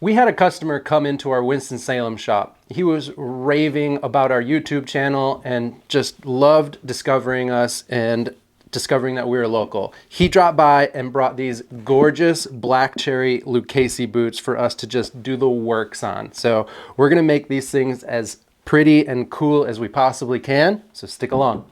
We had a customer come into our Winston-Salem shop. He was raving about our YouTube channel and just loved discovering us and discovering that we were local. He dropped by and brought these gorgeous black cherry Lucchese boots for us to just do the works on. So we're gonna make these things as pretty and cool as we possibly can, so stick along.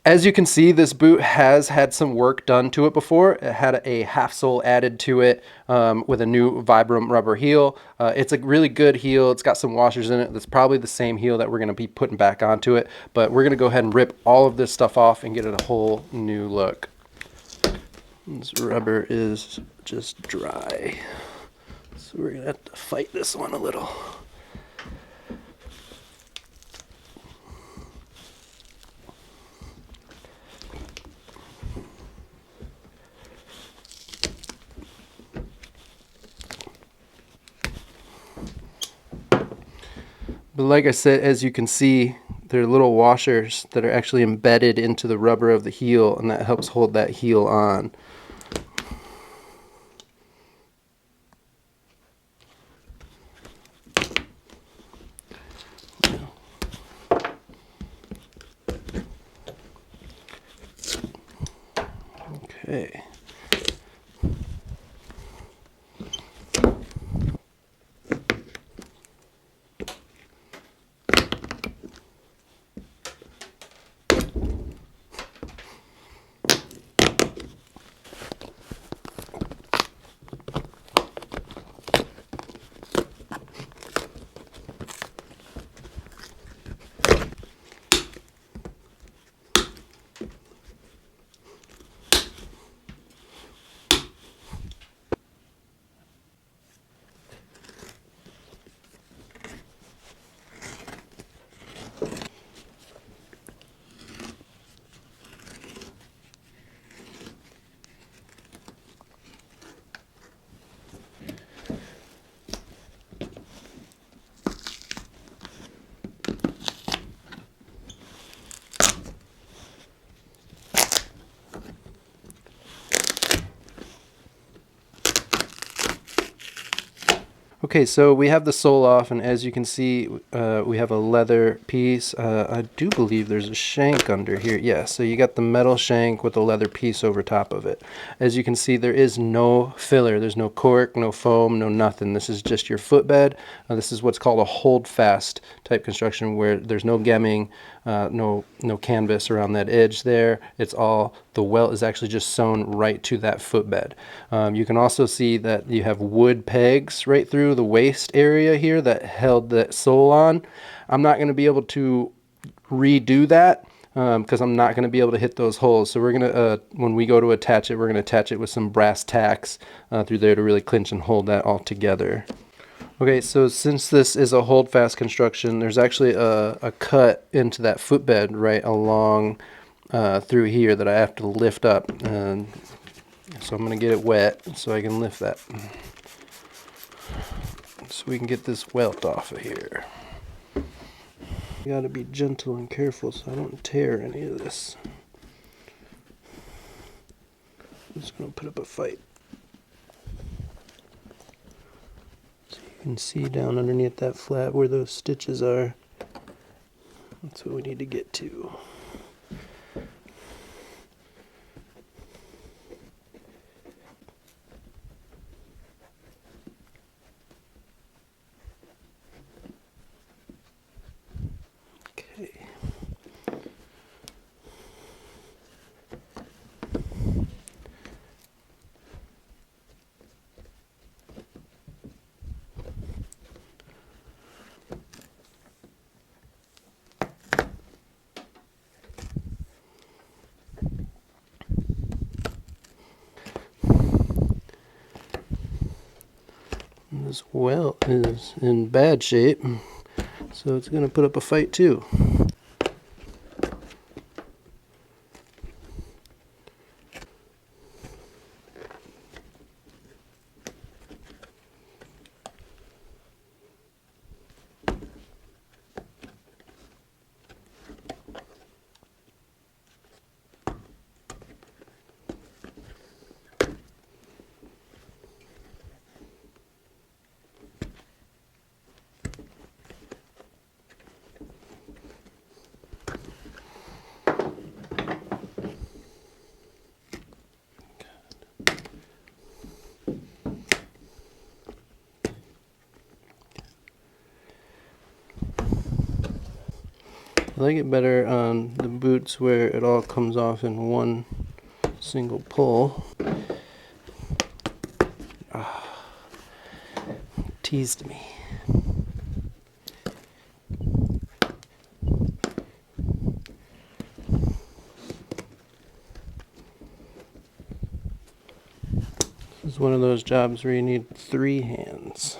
As you can see, this boot has had some work done to it before. It had a half sole added to it with a new Vibram rubber heel. It's a really good heel. It's got some washers in it. That's probably the same heel that we're going to be putting back onto it. But we're going to go ahead and rip all of this stuff off and get it a whole new look. This rubber is just dry, so we're going to have to fight this one a little. But like I said, as you can see, there are little washers that are actually embedded into the rubber of the heel, and that helps hold that heel on. Okay. Okay, so we have the sole off, and as you can see, we have a leather piece. I do believe there's a shank under here. Yeah, so you got the metal shank with a leather piece over top of it. As you can see, there is no filler. There's no cork, no foam, no nothing. This is just your footbed. This is what's called a hold-fast type construction, where there's no gemming, no canvas around that edge there. It's all, the welt is actually just sewn right to that footbed. You can also see that you have wood pegs right through the waist area here that held that sole on. I'm not going to be able to redo that because I'm not going to be able to hit those holes. So we're going to, when we go to attach it, we're going to attach it with some brass tacks through there to really clinch and hold that all together. Okay, so since this is a hold-fast construction, there's actually a cut into that footbed right along through here that I have to lift up. And so I'm going to get it wet so I can lift that. So we can get this welt off of here. You got to be gentle and careful so I don't tear any of this. I'm just going to put up a fight. So you can see down underneath that flap where those stitches are. That's what we need to get to. This welt is in bad shape, so it's going to put up a fight too. I like it better on the boots where it all comes off in one single pull. Teased me. This is one of those jobs where you need 3 hands.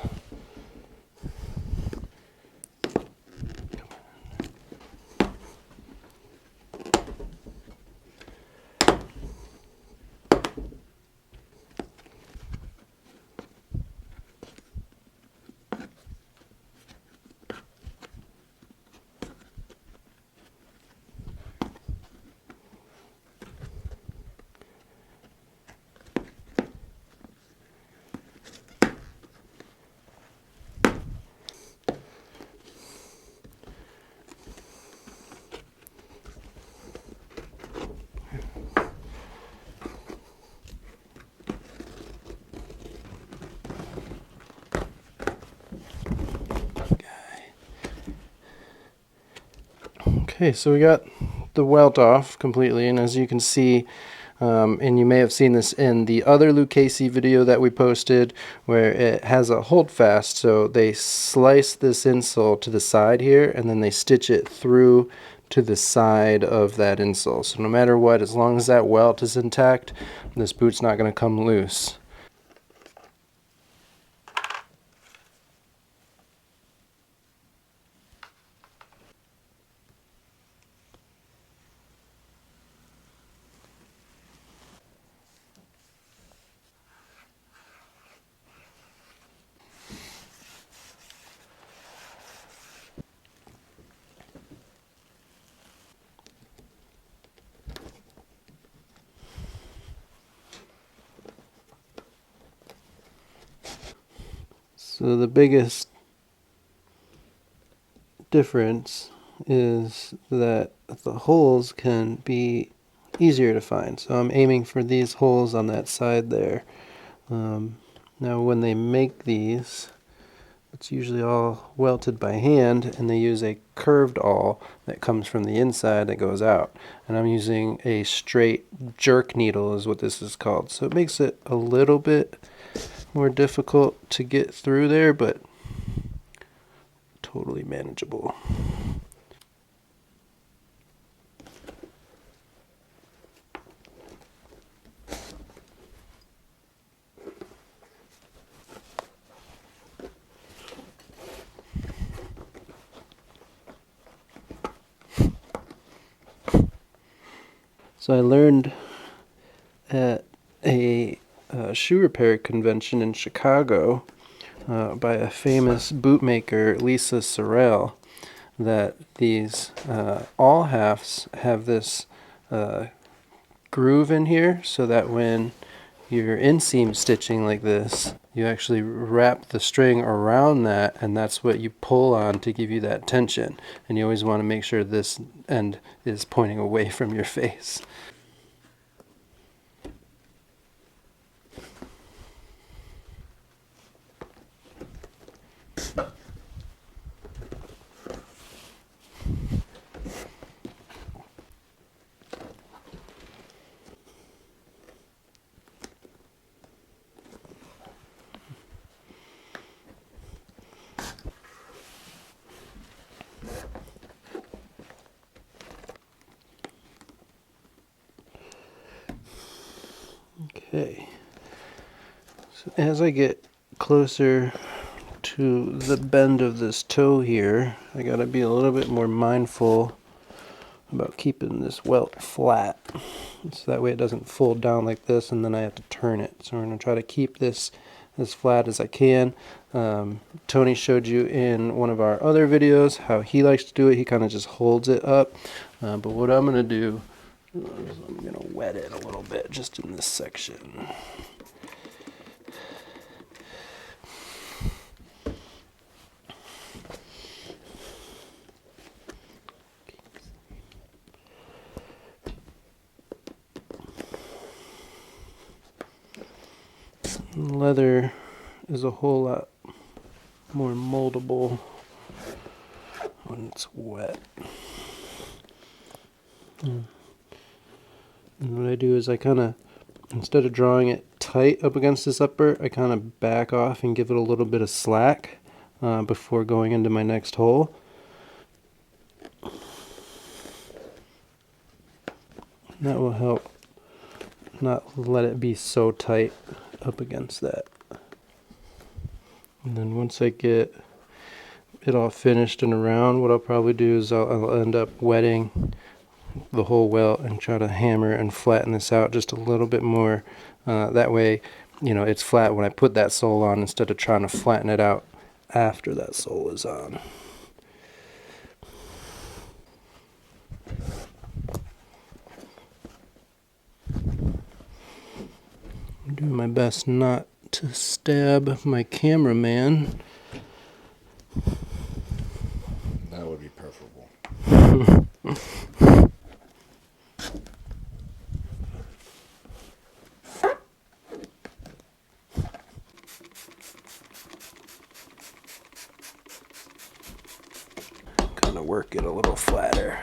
Okay, so we got the welt off completely, and as you can see, and you may have seen this in the other Lucchese video that we posted, where it has a hold fast, so they slice this insole to the side here, and then they stitch it through to the side of that insole. So no matter what, as long as that welt is intact, this boot's not going to come loose. So the biggest difference is that the holes can be easier to find. So I'm aiming for these holes on that side there. Now when they make these, it's usually all welted by hand, and they use a curved awl that comes from the inside that goes out. And I'm using a straight jerk needle is what this is called. So it makes it a little bit more difficult to get through there, but totally manageable. So I learned at a shoe repair convention in Chicago by a famous bootmaker, Lisa Sorrell, that these awl halves have this groove in here, so that when you're inseam stitching like this, you actually wrap the string around that, and that's what you pull on to give you that tension. And you always want to make sure this end is pointing away from your face. Okay, so as I get closer to the bend of this toe here, I gotta be a little bit more mindful about keeping this welt flat, so that way it doesn't fold down like this and then I have to turn it. So we're gonna try to keep this as flat as I can. Tony showed you in one of our other videos how he likes to do it. He kind of just holds it up, but what I'm gonna do, I'm going to wet it a little bit just in this section. Leather is a whole lot more moldable when it's wet. And what I do is I kind of, instead of drawing it tight up against this upper, I kind of back off and give it a little bit of slack before going into my next hole. That will help not let it be so tight up against that. And then once I get it all finished and around, what I'll probably do is I'll end up wetting the whole welt and try to hammer and flatten this out just a little bit more. That way, you know, it's flat when I put that sole on instead of trying to flatten it out after that sole is on. I'm doing my best not to stab my cameraman. That would be preferable. Kind of work it a little flatter.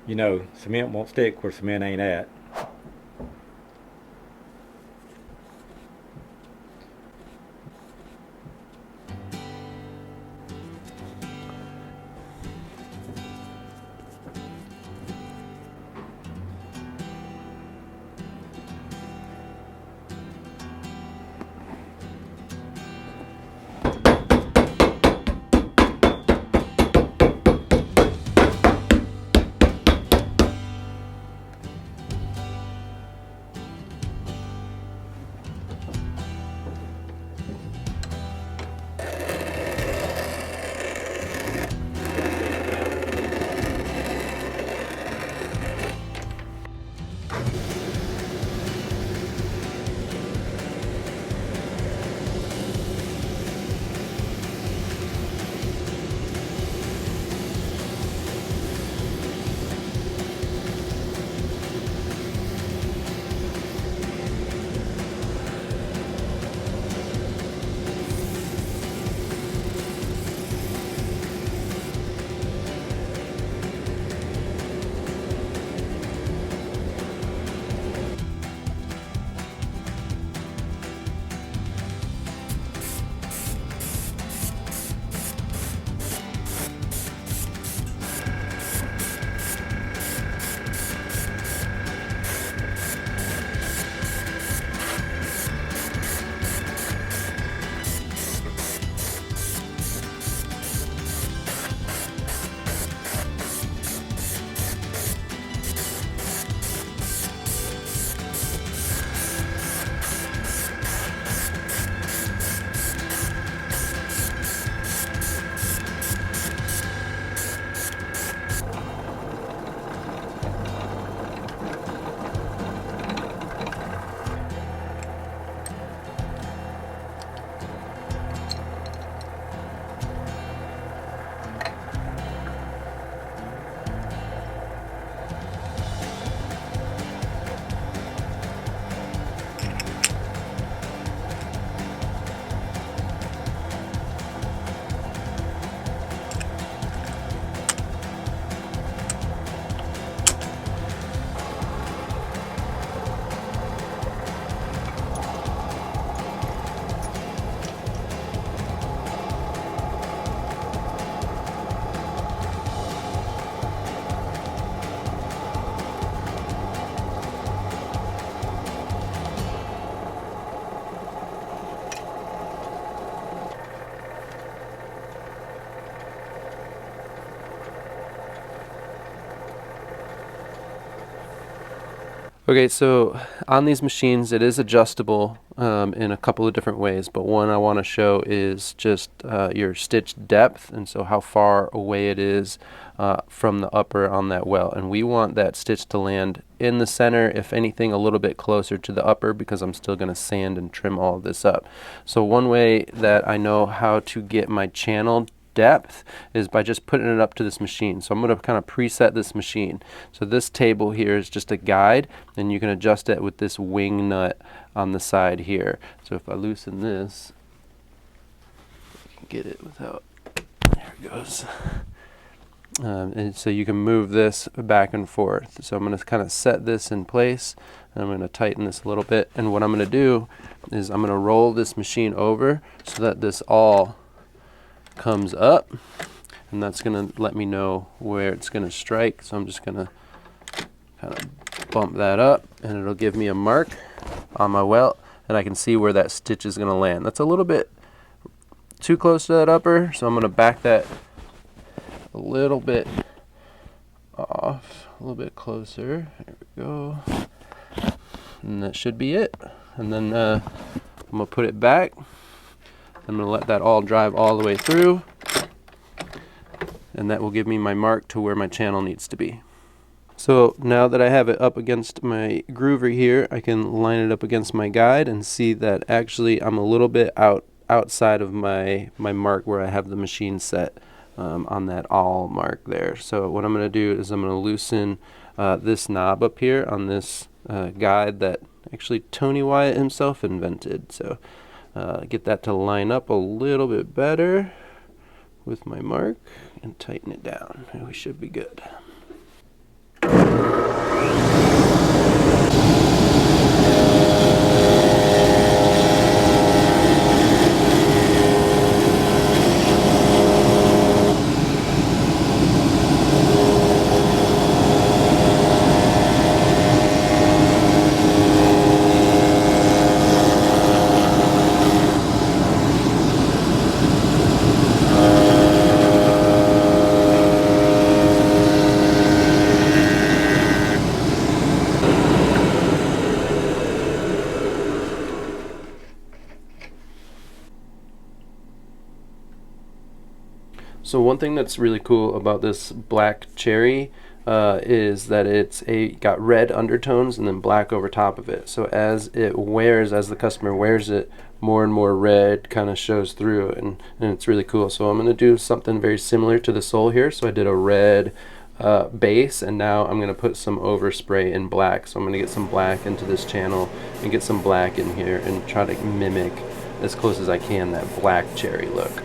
You know, cement won't stick where cement ain't at. Okay, so on these machines, it is adjustable in a couple of different ways, but one I want to show is just your stitch depth, and so how far away it is from the upper on that well. And we want that stitch to land in the center, if anything, a little bit closer to the upper, because I'm still going to sand and trim all of this up. So one way that I know how to get my channel depth is by just putting it up to this machine. So I'm going to kind of preset this machine. So this table here is just a guide, and you can adjust it with this wing nut on the side here. So if I loosen this, you can get it without, there it goes. And so you can move this back and forth. So I'm going to kind of set this in place, and I'm going to tighten this a little bit. And what I'm going to do is I'm going to roll this machine over so that this all comes up, and that's going to let me know where it's going to strike. So I'm just going to kind of bump that up, and it'll give me a mark on my welt, and I can see where that stitch is going to land. That's a little bit too close to that upper, so I'm going to back that a little bit off, a little bit closer. There we go, and that should be it. And then I'm going to put it back. I'm going to let that all drive all the way through, and that will give me my mark to where my channel needs to be. So now that I have it up against my groover here, I can line it up against my guide and see that actually I'm a little bit outside of my mark where I have the machine set on that all mark there. So what I'm going to do is I'm going to loosen this knob up here on this guide that actually Tony Wyatt himself invented. So get that to line up a little bit better with my mark and tighten it down, and we should be good. So one thing that's really cool about this black cherry is that it's got red undertones and then black over top of it. So as it wears, as the customer wears it, more and more red kind of shows through, and it's really cool. So I'm going to do something very similar to the sole here. So I did a red base, and now I'm going to put some overspray in black. So I'm going to get some black into this channel and get some black in here and try to mimic as close as I can that black cherry look.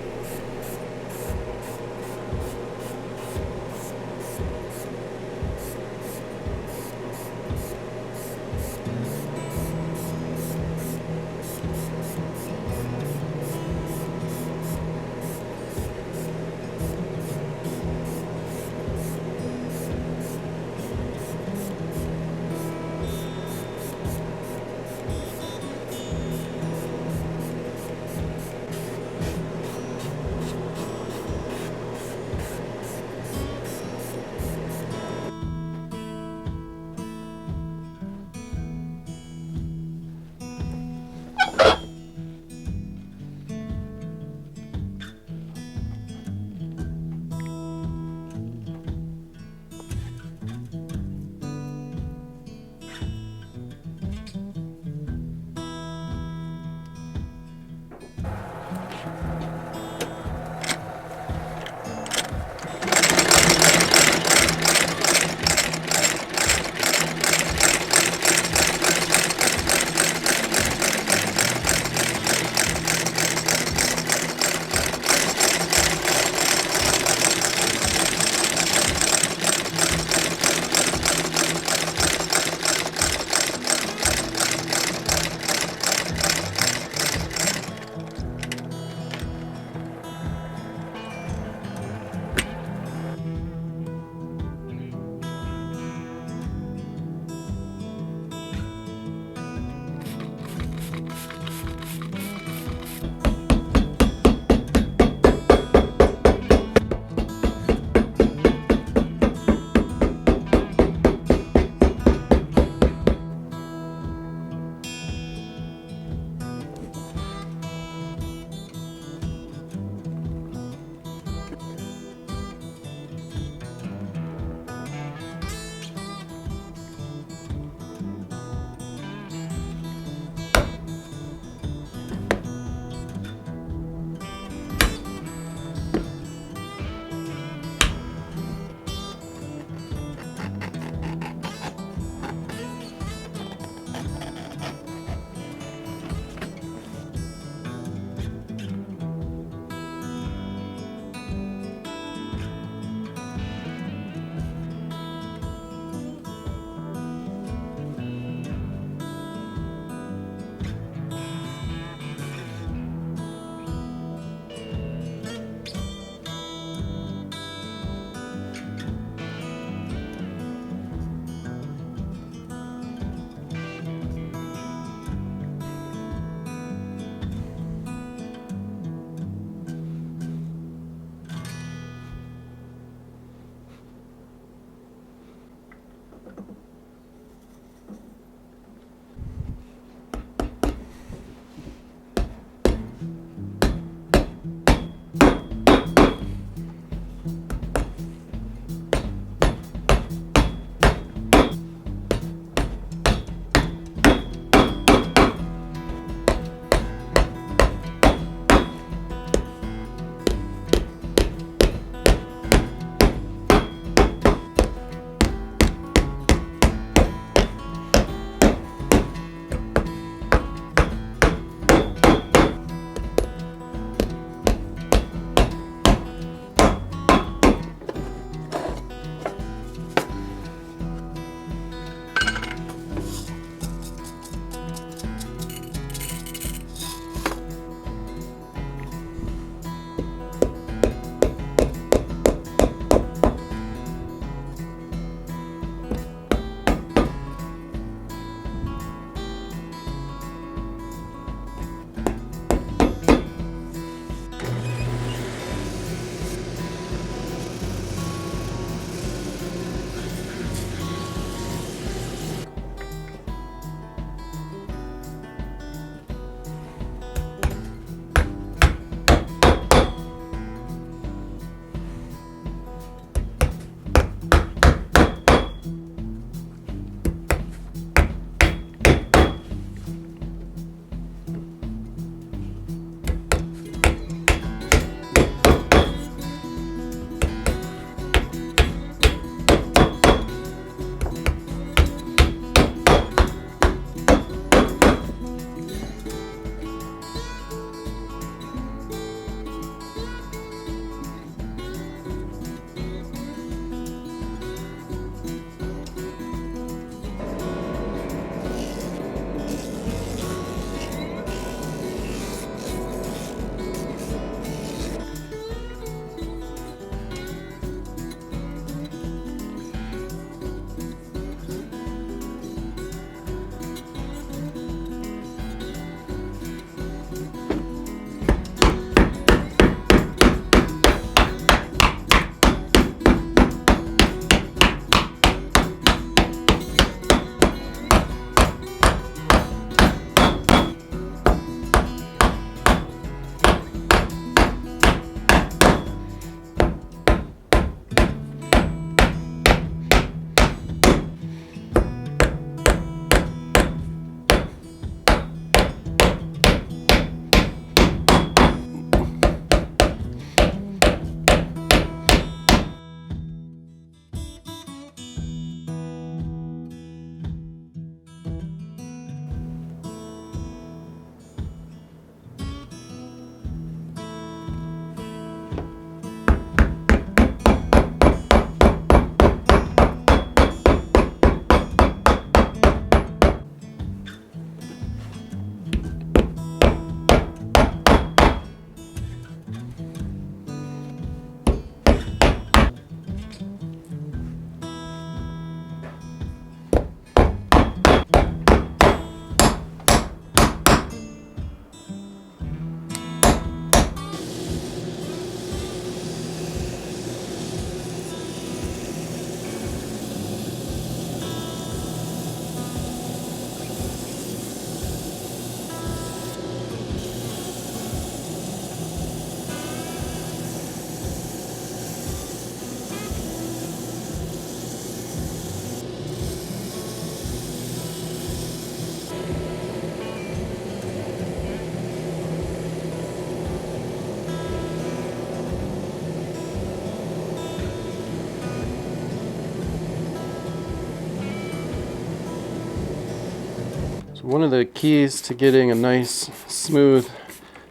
One of the keys to getting a nice smooth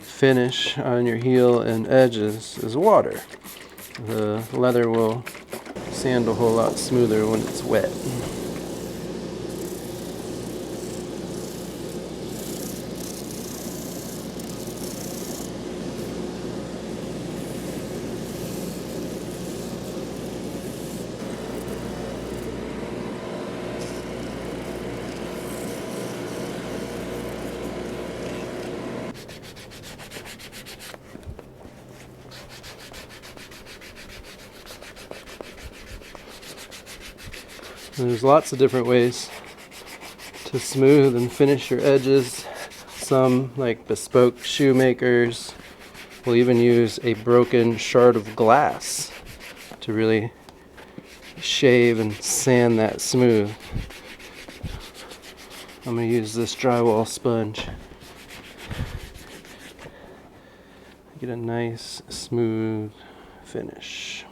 finish on your heel and edges is water. The leather will sand a whole lot smoother when it's wet. There's lots of different ways to smooth and finish your edges. Some, like bespoke shoemakers, will even use a broken shard of glass to really shave and sand that smooth. I'm going to use this drywall sponge. Get a nice smooth finish.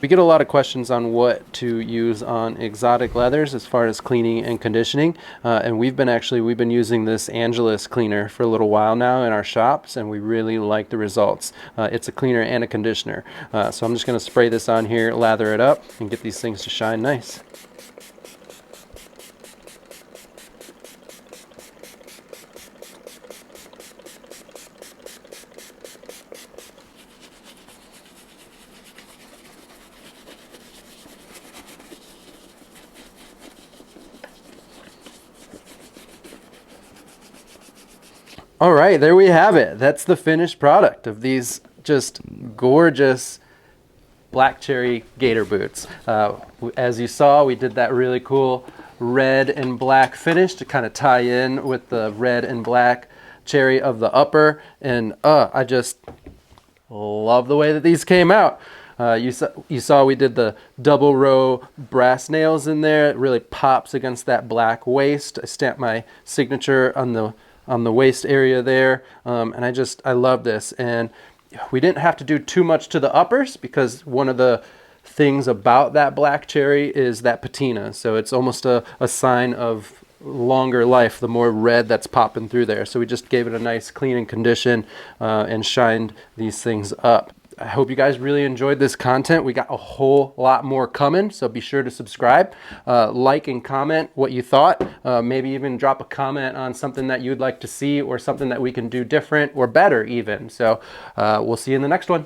We get a lot of questions on what to use on exotic leathers as far as cleaning and conditioning, and we've been using this Angelus cleaner for a little while now in our shops, and we really like the results. It's a cleaner and a conditioner, so I'm just going to spray this on here, lather it up, and get these things to shine nice. All right, there we have it. That's the finished product of these just gorgeous black cherry gator boots. As you saw, we did that really cool red and black finish to kind of tie in with the red and black cherry of the upper. And I just love the way that these came out. You saw we did the double row brass nails in there. It really pops against that black waist. I stamped my signature on the waist area there, and I love this. And we didn't have to do too much to the uppers because one of the things about that black cherry is that patina, so it's almost a sign of longer life the more red that's popping through there. So we just gave it a nice clean and condition and shined these things up. I hope you guys really enjoyed this content. We got a whole lot more coming, so be sure to subscribe, like and comment what you thought. Maybe even drop a comment on something that you'd like to see or something that we can do different or better even. So we'll see you in the next one.